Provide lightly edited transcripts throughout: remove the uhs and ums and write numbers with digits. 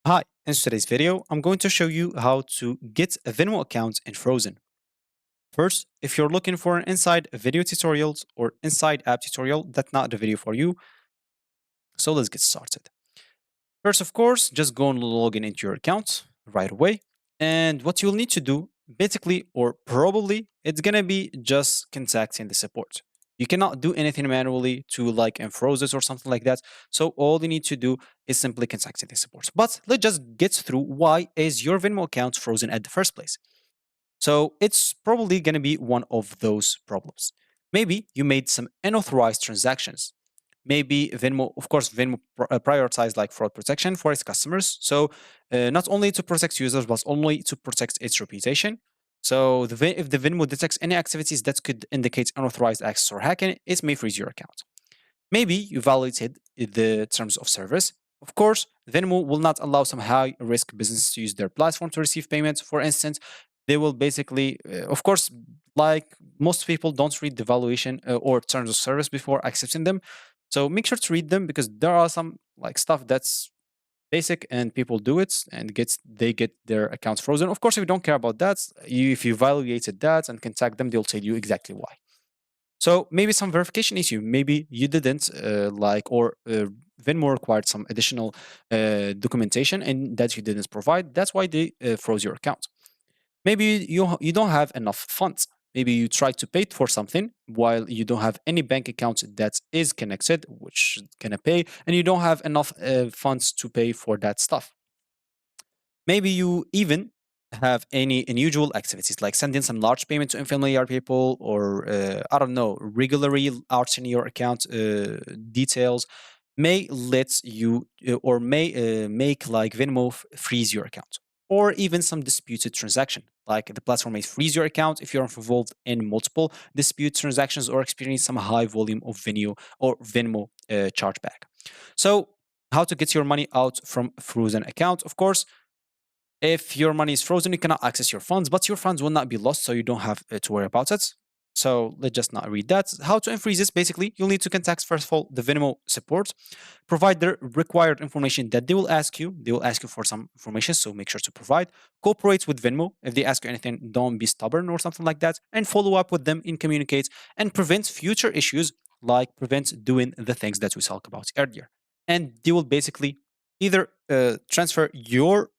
Hi, in today's video, I'm going to show you how to get a Venmo account in Frozen. First, if you're looking for an inside video tutorials or inside app tutorial, that's not the video for you. So let's get started. First, of course, just go and log in into your account right away. And what you'll need to do, basically, or probably, it's gonna be just contacting the support. You cannot do anything manually to like unfroze it or something like that. So all you need to do is simply contacting the support. But let's just get through why is your Venmo account frozen at the first place. So it's probably going to be one of those problems. Maybe you made some unauthorized transactions. Maybe Venmo, of course, Venmo prioritized like fraud protection for its customers. So not only to protect users, but only to protect its reputation. So if the Venmo detects any activities that could indicate unauthorized access or hacking, it may freeze your account. Maybe you violated the terms of service. Of course, Venmo will not allow some high risk businesses to use their platform to receive payments. For instance, they will basically, of course, like most people don't read the valuation or terms of service before accepting them. So make sure to read them because there are some like stuff that's basic and people do it and they get their accounts frozen. Of course, if you don't care about that, if you violated that and contact them, they'll tell you exactly why. So maybe some verification issue. Maybe you didn't or Venmo required some additional documentation and that you didn't provide. That's why they froze your account. Maybe you don't have enough funds. Maybe you tried to pay for something while you don't have any bank account that is connected, which gonna pay, and you don't have enough funds to pay for that stuff. Maybe you even have any unusual activities like sending some large payment to unfamiliar people or I don't know, regularly altering your account details may let you or may make like Venmo freeze your account or even some disputed transaction. Like the platform may freeze your account if you're involved in multiple dispute transactions or experience some high volume of Venmo chargeback. So, how to get your money out from frozen account? Of course, if your money is frozen, you cannot access your funds, but your funds will not be lost, so you don't have to worry about it. So let's just not read that. How to unfreeze this? Basically, you'll need to contact first of all the Venmo support, provide the required information that they will ask you. They will ask you for some information, so make sure to provide. Cooperate with Venmo. If they ask you anything, don't be stubborn or something like that, and follow up with them and communicate and prevent future issues like prevent doing the things that we talked about earlier. And they will basically either transfer your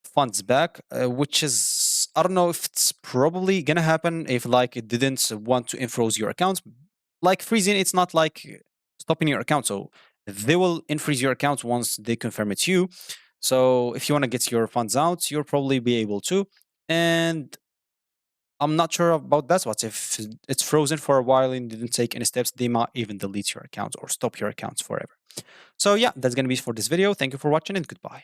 funds back, which is I don't know if it's probably gonna happen if like it didn't want to unfroze your account. Like freezing, it's not like stopping your account. So they will unfreeze your account once they confirm it's you. So if you want to get your funds out, you'll probably be able to. And I'm not sure about that. What if it's frozen for a while and didn't take any steps? They might even delete your account or stop your accounts forever. So yeah, that's gonna be for this video. Thank you for watching and goodbye.